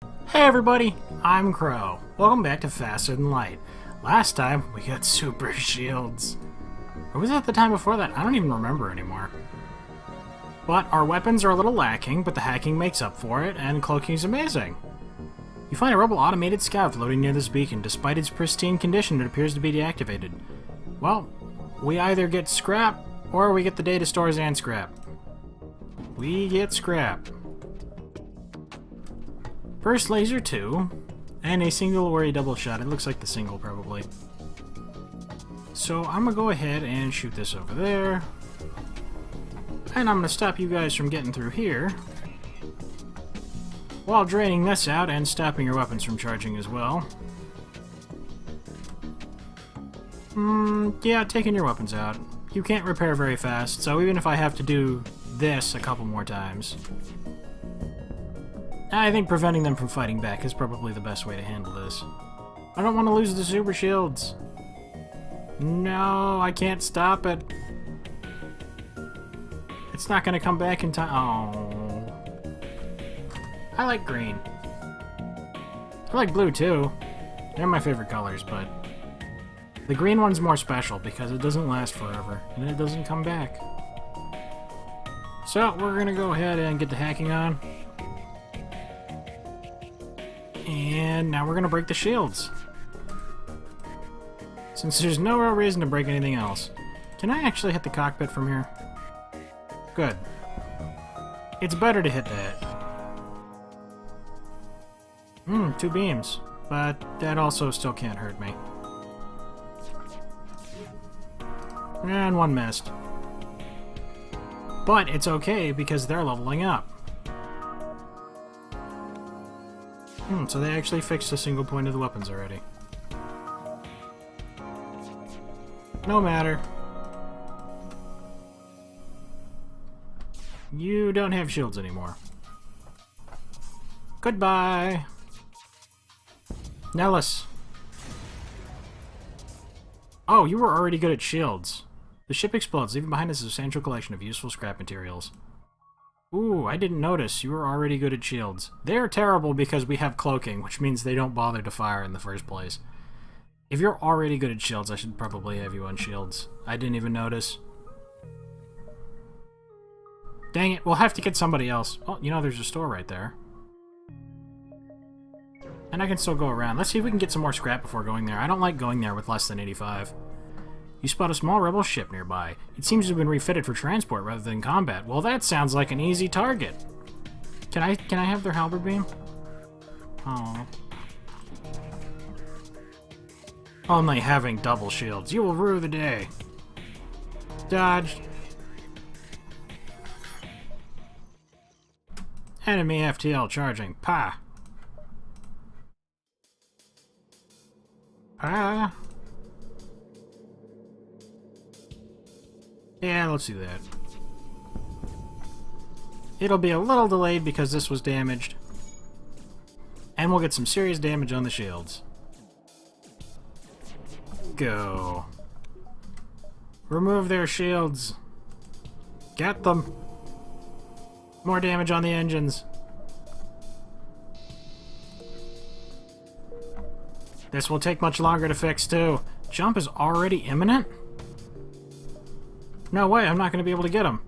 Hey everybody, I'm Crow. Welcome back to Faster Than Light. Last time, we got super shields. Or was that the time before that? I don't even remember anymore. But our weapons are a little lacking, but the hacking makes up for it, and cloaking is amazing. You find a rebel automated scout floating near this beacon. Despite its pristine condition, it appears to be deactivated. Well, we either get scrap, or we get the data stores and scrap. We get scrap. Burst laser 2, and a single or a double shot. It looks like the single, probably. So I'm gonna go ahead and shoot this over there. And I'm gonna stop you guys from getting through here, while draining this out and stopping your weapons from charging as well. Yeah, taking your weapons out. You can't repair very fast, so even if I have to do this a couple more times, I think preventing them from fighting back is probably the best way to handle this. I don't want to lose the super shields. No, I can't stop it. It's not going to come back in time. Oh. I like green. I like blue too. They're my favorite colors, but the green one's more special because it doesn't last forever and it doesn't come back. So we're going to go ahead and get the hacking on. And now we're going to break the shields. Since there's no real reason to break anything else. Can I actually hit the cockpit from here? Good. It's better to hit that. 2 beams. But that also still can't hurt me. And 1 missed. But it's okay because they're leveling up. So they actually fixed the single point of the weapons already. No matter. You don't have shields anymore. Goodbye! Nellis! Oh, you were already good at shields. The ship explodes, leaving behind a substantial collection of useful scrap materials. Ooh, I didn't notice. You were already good at shields. They're terrible because we have cloaking, which means they don't bother to fire in the first place. If you're already good at shields, I should probably have you on shields. I didn't even notice. Dang it, we'll have to get somebody else. Oh, you know, there's a store right there. And I can still go around. Let's see if we can get some more scrap before going there. I don't like going there with less than 85. You spot a small rebel ship nearby. It seems to have been refitted for transport rather than combat. Well, that sounds like an easy target. Can I have their halberd beam? Oh. Only having double shields. You will rue the day. Dodged. Enemy FTL charging. Pa. Pa. Yeah, let's do that. It'll be a little delayed because this was damaged. And we'll get some serious damage on the shields. Go. Remove their shields. Get them. More damage on the engines. This will take much longer to fix too. Jump is already imminent? No way, I'm not going to be able to get him.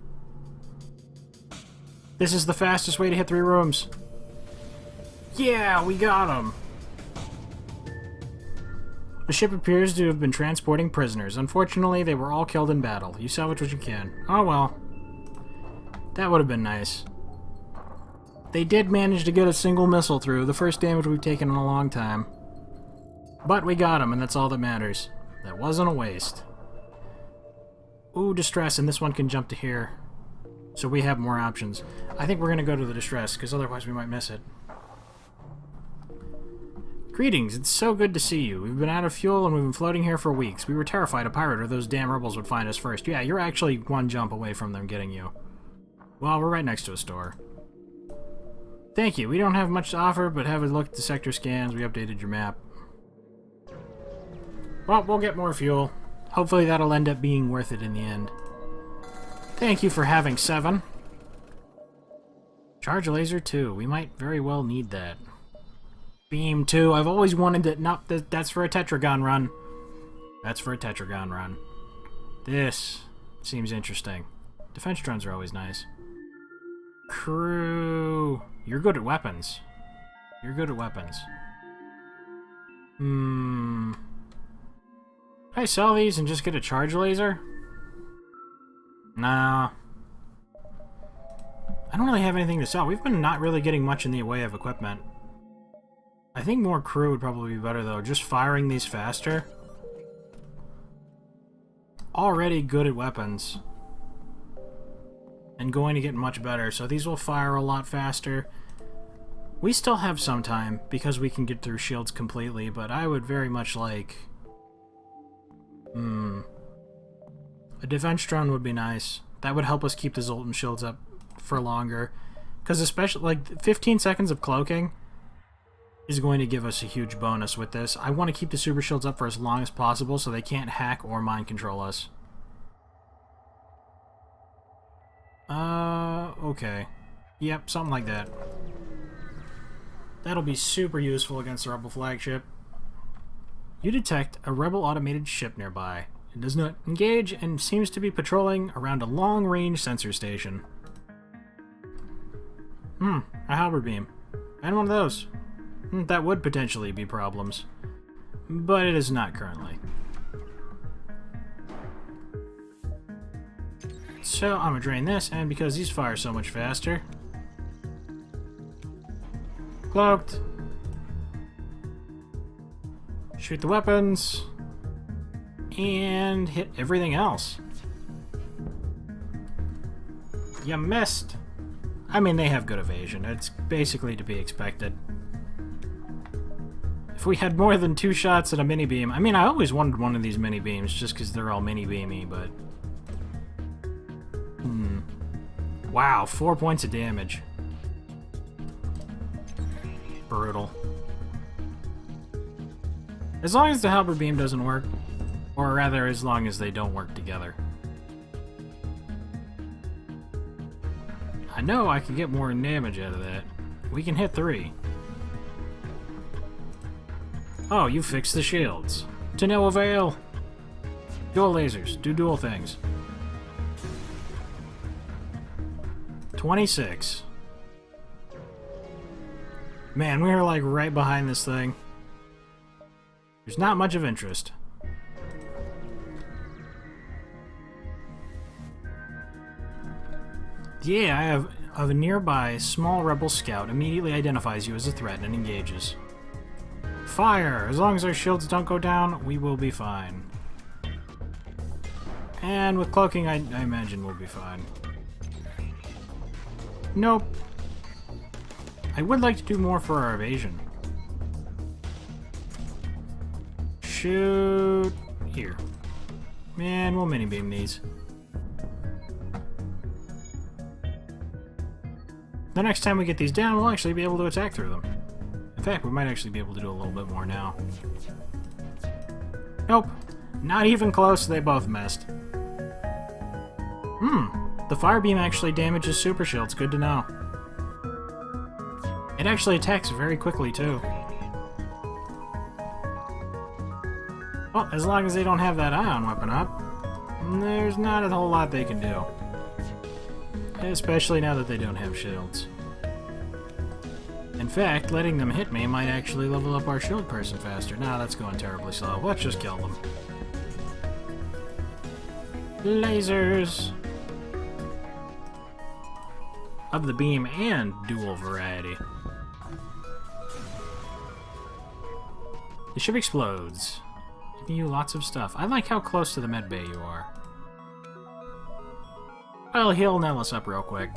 This is the fastest way to hit 3 rooms. Yeah, we got him. The ship appears to have been transporting prisoners. Unfortunately, they were all killed in battle. You salvage what you can. Oh well. That would have been nice. They did manage to get a single missile through, the first damage we've taken in a long time. But we got him, and that's all that matters. That wasn't a waste. Ooh, distress, and this one can jump to here. So we have more options. I think we're going to go to the distress, because otherwise we might miss it. Greetings, it's so good to see you. We've been out of fuel and we've been floating here for weeks. We were terrified a pirate or those damn rebels would find us first. Yeah, you're actually 1 jump away from them getting you. Well, we're right next to a store. Thank you. We don't have much to offer, but have a look at the sector scans. We updated your map. Well, we'll get more fuel. Hopefully that'll end up being worth it in the end. Thank you for having 7. Charge laser 2. We might very well need that. Beam 2. I've always wanted to... Nope, that's for a Tetragon run. That's for a Tetragon run. This seems interesting. Defense drones are always nice. Crew... You're good at weapons. You're good at weapons. Can I sell these and just get a charge laser? Nah. I don't really have anything to sell. We've been not really getting much in the way of equipment. I think more crew would probably be better, though. Just firing these faster. Already good at weapons. And going to get much better. So these will fire a lot faster. We still have some time, because we can get through shields completely, but I would very much like... A defense drone would be nice. That would help us keep the Zoltan shields up for longer. Because especially, like, 15 seconds of cloaking is going to give us a huge bonus with this. I want to keep the super shields up for as long as possible so they can't hack or mind control us. Okay. Yep, something like that. That'll be super useful against the Rebel flagship. You detect a Rebel automated ship nearby. It does not engage and seems to be patrolling around a long-range sensor station. A halberd beam. And one of those. That would potentially be problems. But it is not currently. So I'm gonna drain this, and because these fire so much faster... Cloaked. Shoot the weapons. And hit everything else. You missed. I mean, they have good evasion. It's basically to be expected. If we had more than 2 shots at a mini beam... I mean, I always wanted one of these mini beams just because they're all mini beamy, but... Wow, 4 points of damage. Brutal. As long as the halberd beam doesn't work, or rather, as long as they don't work together. I know I can get more damage out of that. We can hit 3. Oh, you fixed the shields. To no avail. Dual lasers. Do dual things. 26. Man, we were like right behind this thing. There's not much of interest. Yeah, I have a nearby small rebel scout immediately identifies you as a threat and engages. Fire! As long as our shields don't go down, we will be fine. And with cloaking, I imagine we'll be fine. Nope. I would like to do more for our evasion. Shoot... Here. Man, we'll mini-beam these. The next time we get these down, we'll actually be able to attack through them. In fact, we might actually be able to do a little bit more now. Nope. Not even close, they both missed. The fire beam actually damages super shields, good to know. It actually attacks very quickly, too. Well, as long as they don't have that ion weapon up, there's not a whole lot they can do. Especially now that they don't have shields. In fact, letting them hit me might actually level up our shield person faster. Nah, that's going terribly slow. Let's just kill them. Lasers! Of the beam and dual variety. The ship explodes, giving you lots of stuff. I like how close to the med bay you are. Well, he'll nail us up real quick.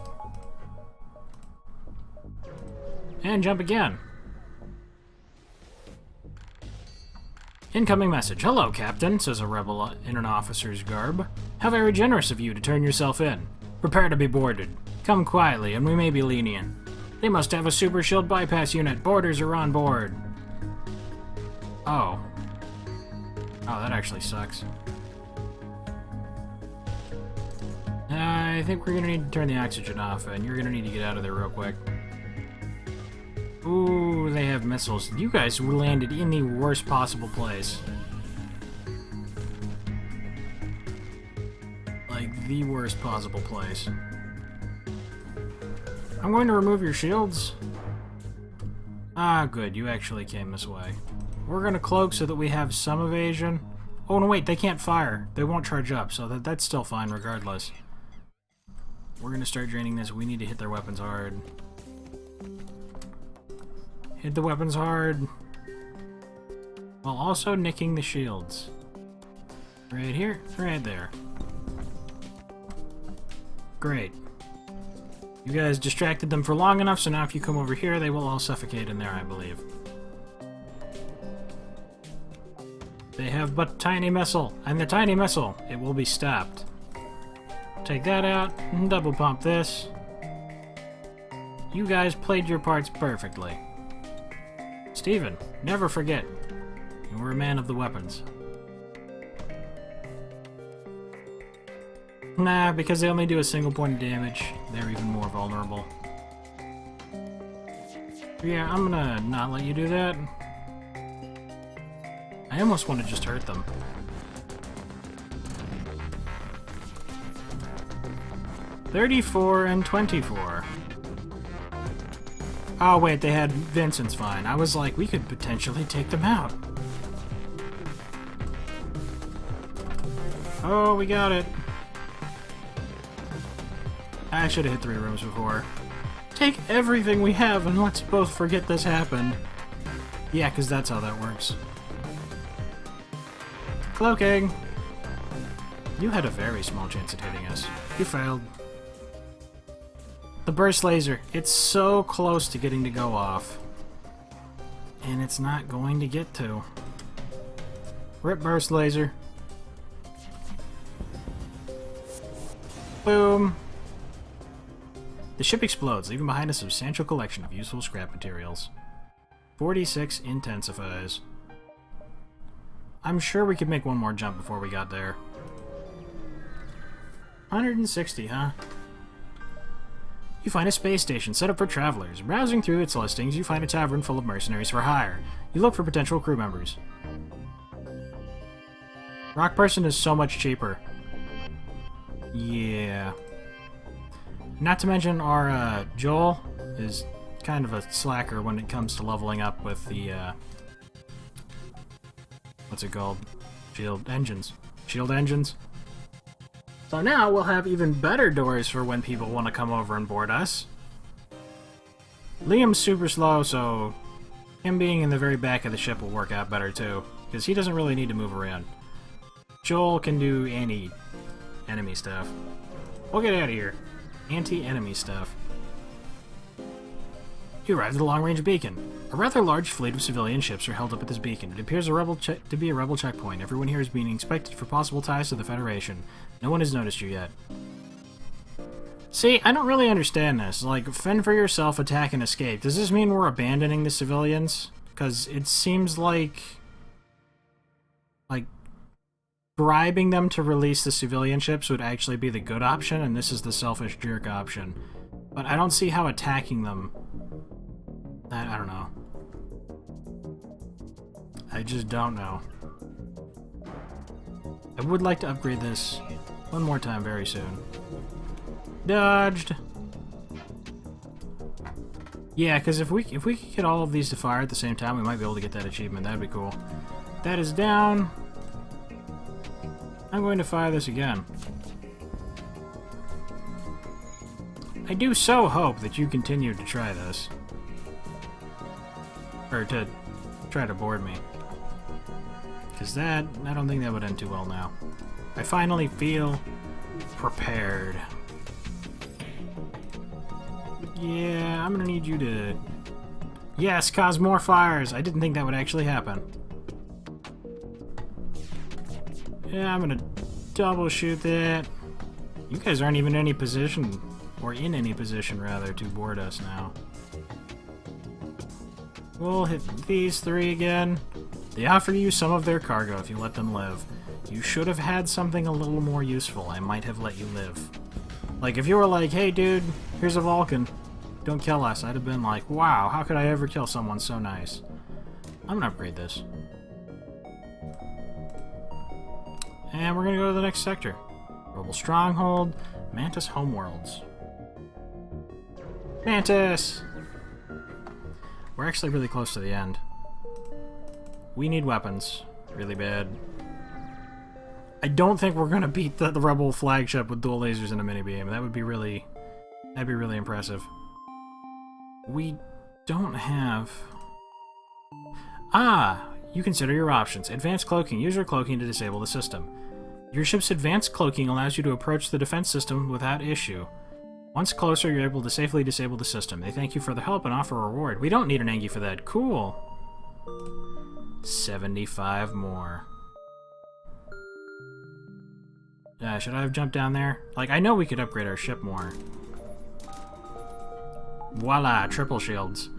And jump again. Incoming message. Hello, Captain, says a rebel in an officer's garb. How very generous of you to turn yourself in. Prepare to be boarded. Come quietly, and we may be lenient. They must have a super shield bypass unit. Boarders are on board. Oh. Oh, that actually sucks. I think we're gonna need to turn the oxygen off, and you're gonna need to get out of there real quick. Ooh, they have missiles. You guys landed in the worst possible place. Like, the worst possible place. I'm going to remove your shields. Ah, good. You actually came this way. We're going to cloak so that we have some evasion. Oh, no, wait. They can't fire. They won't charge up, so that's still fine regardless. We're going to start draining this. We need to hit their weapons hard. Hit the weapons hard. While also nicking the shields. Right here. Right there. Great. You guys distracted them for long enough, so now if you come over here, they will all suffocate in there, I believe. They have but tiny missile, and the tiny missile, it will be stopped. Take that out, and double pump this. You guys played your parts perfectly. Steven, never forget, you were a man of the weapons. Nah, because they only do a single point of damage, they're even more vulnerable. Yeah, I'm gonna not let you do that. I almost want to just hurt them. $34 and $24. Oh wait, they had Vincent's fine. I was like, we could potentially take them out. Oh, we got it. I should have hit 3 rooms before. Take everything we have and let's both forget this happened. Yeah, because that's how that works. Cloaking! You had a very small chance at hitting us. You failed. The burst laser. It's so close to getting to go off. And it's not going to get to. Rip burst laser. Boom! The ship explodes, leaving behind a substantial collection of useful scrap materials. 46 intensifies. I'm sure we could make one more jump before we got there. 160, huh? You find a space station set up for travelers. Browsing through its listings, you find a tavern full of mercenaries for hire. You look for potential crew members. Rock Person is so much cheaper. Yeah. Not to mention our Joel is kind of a slacker when it comes to leveling up with the what's it called? Shield engines. So now we'll have even better doors for when people want to come over and board us. Liam's super slow, so him being in the very back of the ship will work out better too, because he doesn't really need to move around. Joel can do any enemy stuff. We'll get out of here. Anti-enemy stuff. You arrived at a long-range beacon. A rather large fleet of civilian ships are held up at this beacon. It appears to be a rebel checkpoint. Everyone here is being inspected for possible ties to the Federation. No one has noticed you yet. See, I don't really understand this. Like, fend for yourself, attack, and escape. Does this mean we're abandoning the civilians? Because it seems like bribing them to release the civilian ships would actually be the good option, and this is the selfish jerk option. But I don't see how attacking them... I don't know. I just don't know. I would like to upgrade this one more time very soon. Dodged! Yeah, because if we could get all of these to fire at the same time, we might be able to get that achievement. That'd be cool. That is down. I'm going to fire this again. I do so hope that you continue to try this. Or to try to board me. Because that, I don't think that would end too well now. I finally feel prepared. Yeah, I'm gonna need you to... Yes, cause more fires! I didn't think that would actually happen. Yeah, I'm gonna double shoot that. You guys aren't even in any position, or in any position rather, to board us now. We'll hit these 3 again. They offer you some of their cargo if you let them live. You should have had something a little more useful. I might have let you live. Like, if you were like, hey dude, here's a Vulcan. Don't kill us. I'd have been like, wow, how could I ever kill someone so nice? I'm gonna upgrade this. And we're gonna go to the next sector. Global Stronghold, Mantis Homeworlds. Mantis! We're actually really close to the end. We need weapons. Really bad. I don't think we're gonna beat the Rebel flagship with dual lasers and a mini-beam. That would be really... That'd be really impressive. We don't have... Ah! You consider your options. Advanced cloaking. Use your cloaking to disable the system. Your ship's advanced cloaking allows you to approach the defense system without issue. Once closer, you're able to safely disable the system. They thank you for the help and offer a reward. We don't need an Engie for that. Cool. 75 more. Should I have jumped down there? Like, I know we could upgrade our ship more. Voila, triple shields.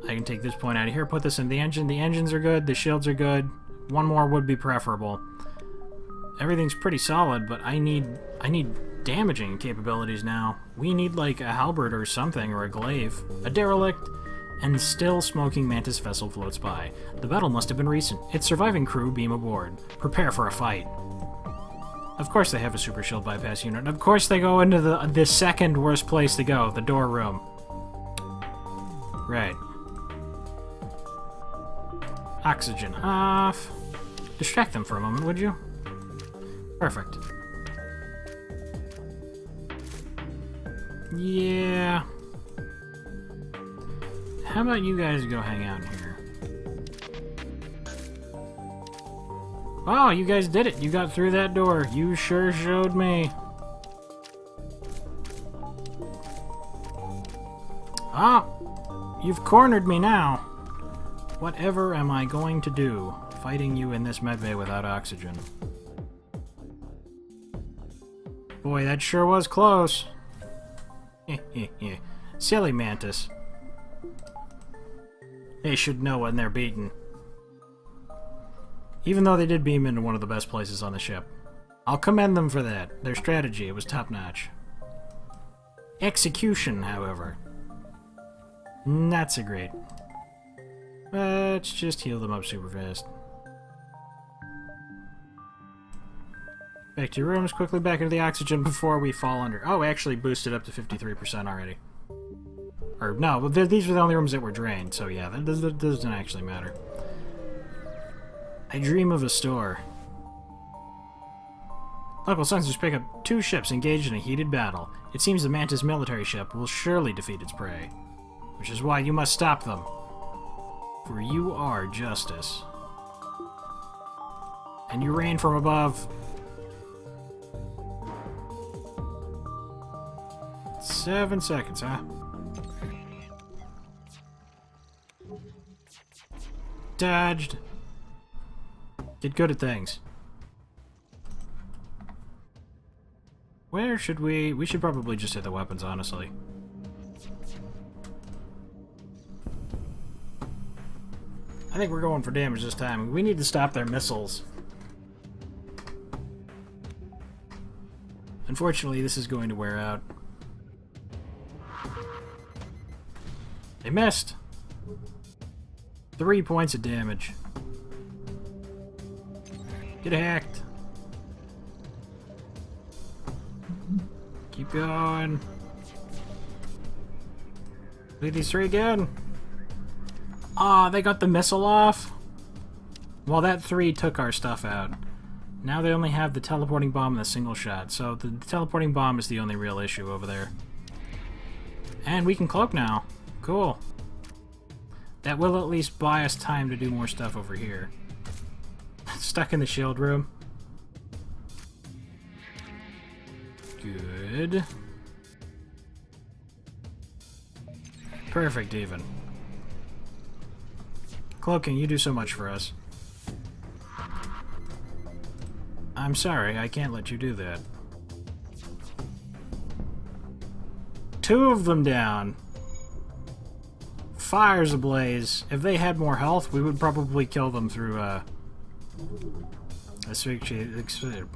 I can take this point out of here, put this in the engine. The engines are good, the shields are good. One more would be preferable. Everything's pretty solid, but I need damaging capabilities now. We need like a halberd or something, or a glaive. A derelict and still smoking Mantis vessel floats by. The battle must have been recent. Its surviving crew beam aboard. Prepare for a fight. Of course they have a super shield bypass unit. Of course they go into the second worst place to go, the door room. Right. Oxygen off. Distract them for a moment, would you? Perfect. Yeah. How about you guys go hang out here? Oh, you guys did it. You got through that door. You sure showed me. Oh, you've cornered me now. Whatever am I going to do, fighting you in this medbay without oxygen? Boy, that sure was close. Silly Mantis. They should know when they're beaten. Even though they did beam into one of the best places on the ship. I'll commend them for that. Their strategy, it was top-notch. Execution, however, not so great. Let's just heal them up super fast. Back to your rooms, quickly back into the oxygen before we fall under. Oh, actually boosted up to 53% already. Or, no, these were the only rooms that were drained, so yeah, that doesn't actually matter. I dream of a store. Local sensors pick up 2 ships engaged in a heated battle. It seems the Mantis military ship will surely defeat its prey. Which is why you must stop them. For you are justice. And you reign from above. 7 seconds, huh? Dodged. Get good at things. Where should we... We should probably just hit the weapons, honestly. I think we're going for damage this time. We need to stop their missiles. Unfortunately, this is going to wear out. They missed! 3 points of damage. Get hacked. Keep going. Lead these 3 again. Ah, they got the missile off? Well, that 3 took our stuff out. Now they only have the teleporting bomb and a single shot, so the teleporting bomb is the only real issue over there. And we can cloak now. Cool. That will at least buy us time to do more stuff over here. Stuck in the shield room. Good. Perfect, even. Cloaking, you do so much for us. I'm sorry, I can't let you do that. 2 of them down. Fires ablaze. If they had more health, we would probably kill them through, asphyxiation.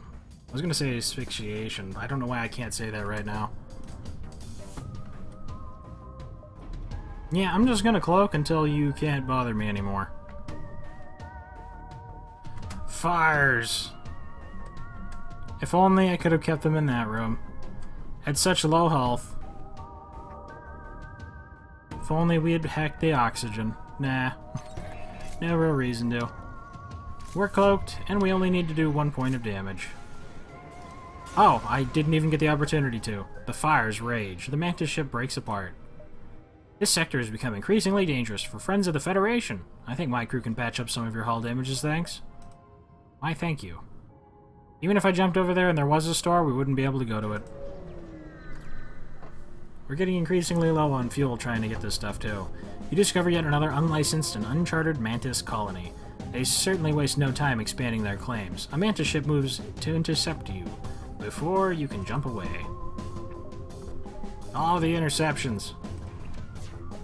I was gonna say asphyxiation. I don't know why I can't say that right now. Yeah, I'm just gonna cloak until you can't bother me anymore. Fires! If only I could have kept them in that room. At such low health. If only we had hacked the oxygen. Nah. No real reason to. We're cloaked, and we only need to do 1 point of damage. Oh, I didn't even get the opportunity to. The fires rage. The Mantis ship breaks apart. This sector has become increasingly dangerous for friends of the Federation. I think my crew can patch up some of your hull damages, thanks. Why, thank you. Even if I jumped over there and there was a store, we wouldn't be able to go to it. We're getting increasingly low on fuel trying to get this stuff, too. You discover yet another unlicensed and uncharted Mantis Colony. They certainly waste no time expanding their claims. A Mantis ship moves to intercept you before you can jump away. All the interceptions.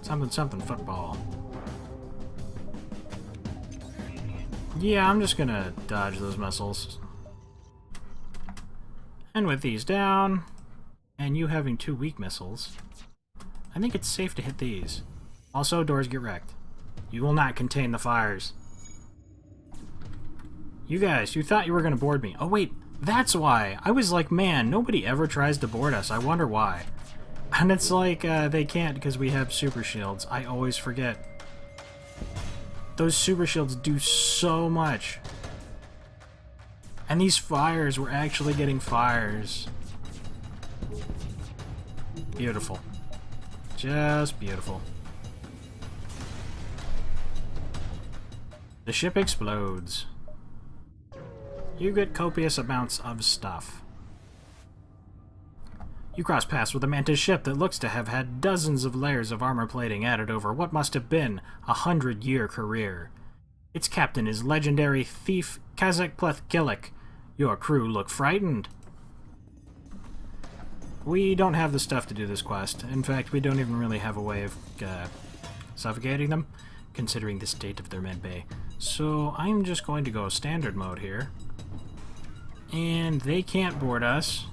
Something, something, football. Yeah, I'm just gonna dodge those missiles. And with these down, and you having 2 weak missiles, I think it's safe to hit these. Also, doors get wrecked. You will not contain the fires. You guys, you thought you were gonna board me. Oh wait, that's why! I was like, man, nobody ever tries to board us. I wonder why. And it's like, they can't because we have super shields. I always forget. Those super shields do so much. And these fires, we're actually getting fires. Beautiful. Just beautiful. The ship explodes. You get copious amounts of stuff. You cross paths with a Mantis ship that looks to have had dozens of layers of armor plating added over what must have been a 100-year career. Its captain is legendary thief Kazakh Plethkilik. Your crew look frightened. We don't have the stuff to do this quest. In fact, we don't even really have a way of suffocating them, considering the state of their medbay. So I'm just going to go standard mode here. And they can't board us.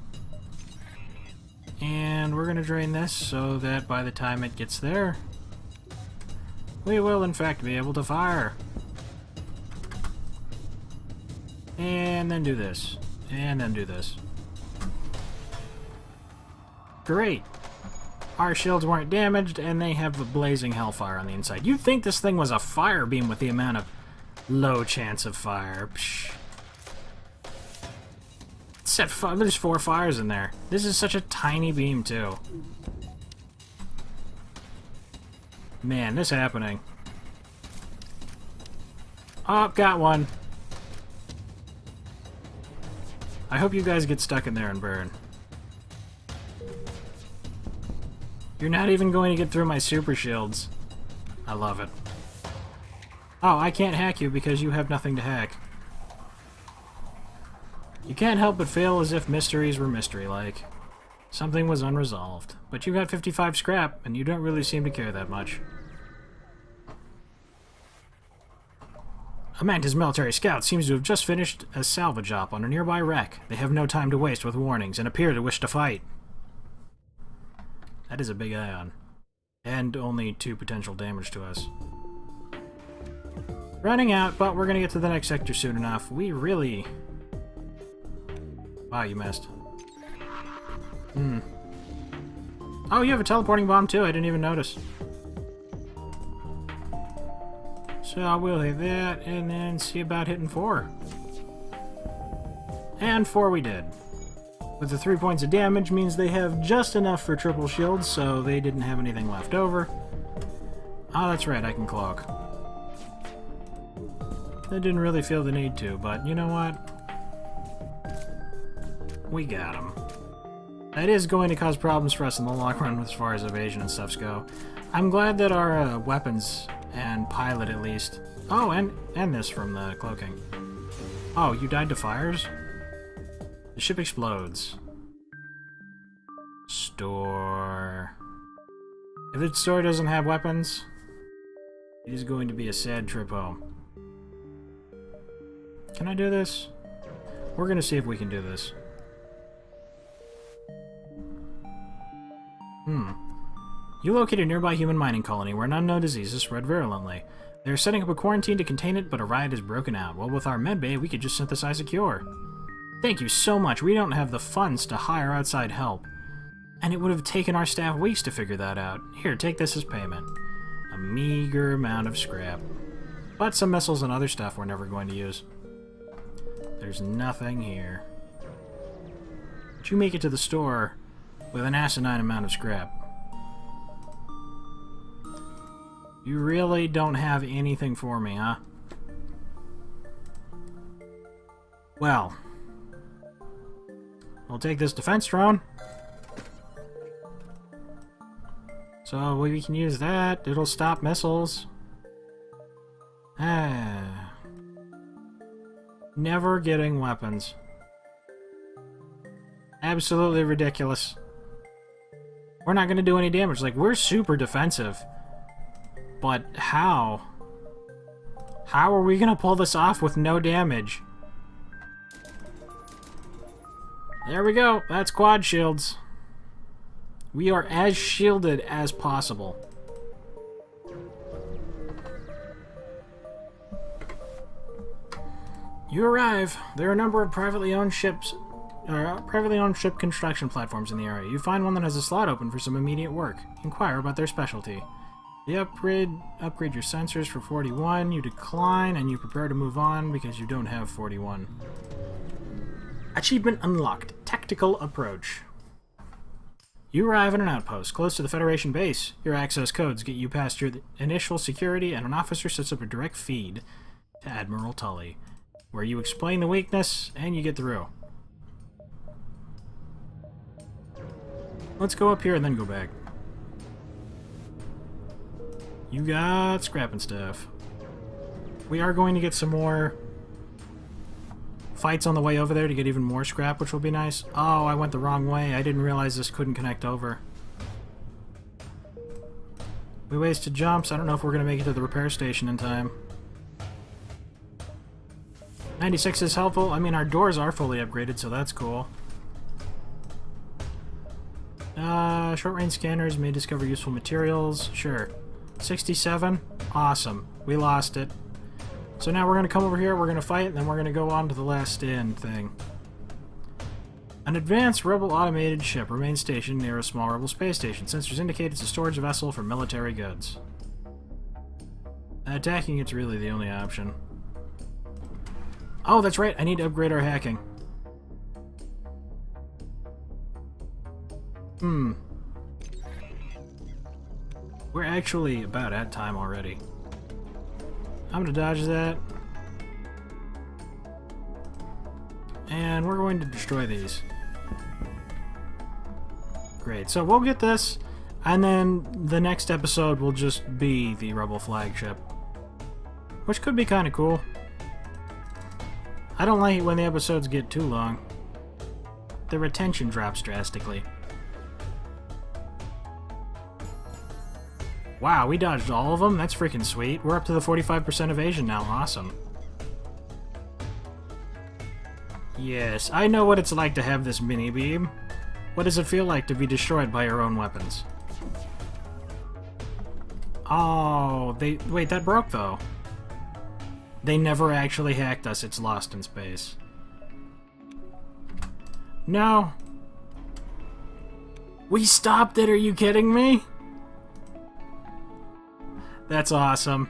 And we're going to drain this so that by the time it gets there, we will in fact be able to fire. And then do this. And then do this. Great. Our shields weren't damaged, and they have a blazing hellfire on the inside. You'd think this thing was a fire beam with the amount of low chance of fire. Psh. There's 4 fires in there. This is such a tiny beam, too. Man, this happening. Oh, got one. I hope you guys get stuck in there and burn. You're not even going to get through my super shields. I love it. Oh, I can't hack you because you have nothing to hack. You can't help but feel as if mysteries were mystery-like. Something was unresolved. But you got 55 scrap, and you don't really seem to care that much. A Mantis military scout seems to have just finished a salvage op on a nearby wreck. They have no time to waste with warnings, and appear to wish to fight. That is a big ion. And only 2 potential damage to us. Running out, but we're gonna get to the next sector soon enough. We really... Wow, you missed. Oh, you have a teleporting bomb too, I didn't even notice. So I will hit that, and then see about hitting 4. And 4 we did. With the 3 points of damage means they have just enough for triple shields, so they didn't have anything left over. Oh, that's right, I can cloak. I didn't really feel the need to, but you know what? We got him. That is going to cause problems for us in the long run as far as evasion and stuffs go. I'm glad that our weapons and pilot at least... Oh, and this from the cloaking. Oh, you died to fires? The ship explodes. Store. If the store doesn't have weapons, it is going to be a sad trip home. Can I do this? We're going to see if we can do this. You locate a nearby human mining colony where an unknown disease has spread virulently. They're setting up a quarantine to contain it, but a riot has broken out. Well, with our medbay, we could just synthesize a cure. Thank you so much. We don't have the funds to hire outside help. And it would have taken our staff weeks to figure that out. Here, take this as payment. A meager amount of scrap. But some missiles and other stuff we're never going to use. There's nothing here. But you make it to the store with an asinine amount of scrap. You really don't have anything for me, huh? Well, we'll take this defense drone. So we can use that. It'll stop missiles. Never getting weapons. Absolutely ridiculous. We're not going to do any damage. Like, we're super defensive. But how? How are we going to pull this off with no damage? There we go. That's quad shields. We are as shielded as possible. You arrive. There are a number of privately owned ship construction platforms in the area. You find one that has a slot open for some immediate work. Inquire about their specialty. You upgrade your sensors for 41. You decline, and you prepare to move on because you don't have 41. Achievement unlocked. Tactical approach. You arrive at an outpost close to the Federation base. Your access codes get you past your initial security, and an officer sets up a direct feed to Admiral Tully, where you explain the weakness, and you get through. Let's go up here and then go back. You got scrap and stuff. We are going to get some more fights on the way over there to get even more scrap, which will be nice. Oh, I went the wrong way. I didn't realize this couldn't connect over. We wasted jumps. I don't know if we're going to make it to the repair station in time. 96 is helpful. I mean, our doors are fully upgraded, so that's cool. Short-range scanners may discover useful materials. Sure. 67. Awesome. We lost it. So now we're going to come over here, we're going to fight, and then we're going to go on to the last stand thing. An advanced Rebel automated ship remains stationed near a small Rebel space station. Sensors indicate it's a storage vessel for military goods. Attacking it's really the only option. Oh, that's right, I need to upgrade our hacking. We're actually about at time already. I'm gonna dodge that. And we're going to destroy these. Great, so we'll get this, and then the next episode will just be the Rebel flagship. Which could be kind of cool. I don't like it when the episodes get too long. The retention drops drastically. Wow, we dodged all of them? That's freaking sweet. We're up to the 45% evasion now. Awesome. Yes, I know what it's like to have this mini-beam. What does it feel like to be destroyed by your own weapons? Oh, wait, that broke, though. They never actually hacked us. It's lost in space. No. We stopped it, are you kidding me? That's awesome.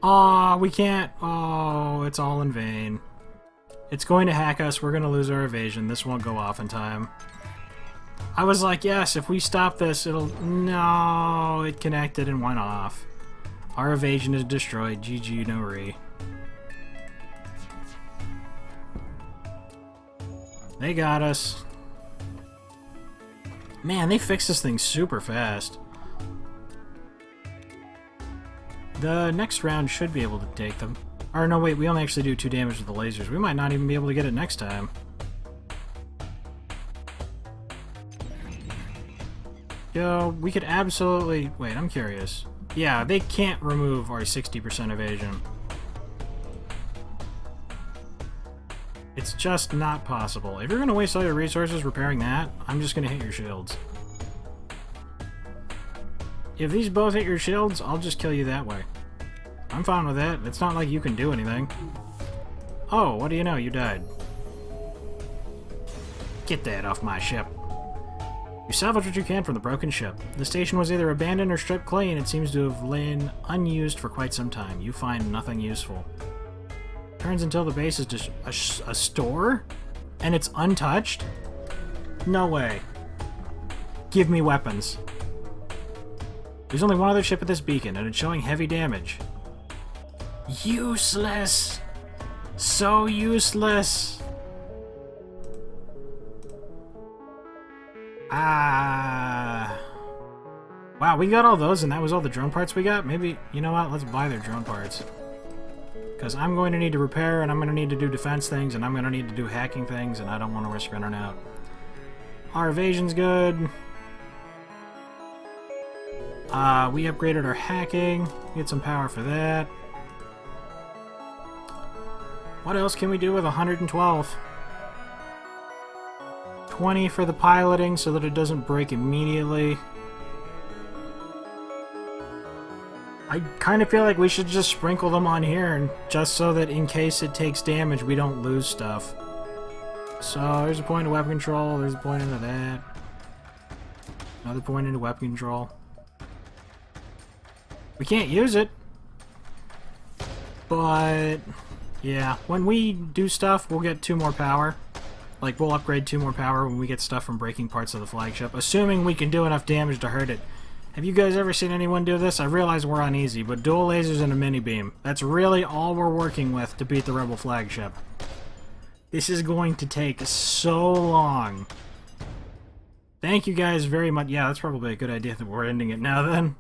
Aw, we can't. Oh, it's all in vain. It's going to hack us. We're going to lose our evasion. This won't go off in time. I was like, yes, if we stop this, it'll... No, it connected and went off. Our evasion is destroyed. GG, no re. They got us. Man, they fixed this thing super fast. The next round should be able to take them. Or no, wait, we only actually do 2 damage with the lasers. We might not even be able to get it next time. Yo, we could absolutely... Wait, I'm curious. Yeah, they can't remove our 60% evasion. It's just not possible. If you're going to waste all your resources repairing that, I'm just going to hit your shields. If these both hit your shields, I'll just kill you that way. I'm fine with that. It's not like you can do anything. Oh, what do you know? You died. Get that off my ship. You salvage what you can from the broken ship. The station was either abandoned or stripped clean. It seems to have lain unused for quite some time. You find nothing useful. Turns until the base is just a store? And it's untouched? No way. Give me weapons. There's only one other ship at this beacon, and it's showing heavy damage. Useless! So useless! Wow, we got all those and that was all the drone parts we got? Maybe, you know what, let's buy their drone parts. Because I'm going to need to repair, and I'm going to need to do defense things, and I'm going to need to do hacking things, and I don't want to risk running out. Our evasion's good. We upgraded our hacking. Get some power for that. What else can we do with 112? 20 for the piloting so that it doesn't break immediately. I kind of feel like we should just sprinkle them on here, and just so that in case it takes damage, we don't lose stuff. So there's a point of weapon control, there's a point into that. Another point into weapon control. We can't use it. But yeah, when we do stuff, we'll get 2 more power. Like, we'll upgrade 2 more power when we get stuff from breaking parts of the flagship, assuming we can do enough damage to hurt it. Have you guys ever seen anyone do this? I realize we're on easy, but dual lasers and a mini beam. That's really all we're working with to beat the Rebel flagship. This is going to take so long. Thank you guys very much. Yeah, that's probably a good idea that we're ending it now then.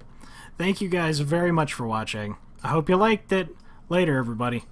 Thank you guys very much for watching. I hope you liked it. Later, everybody.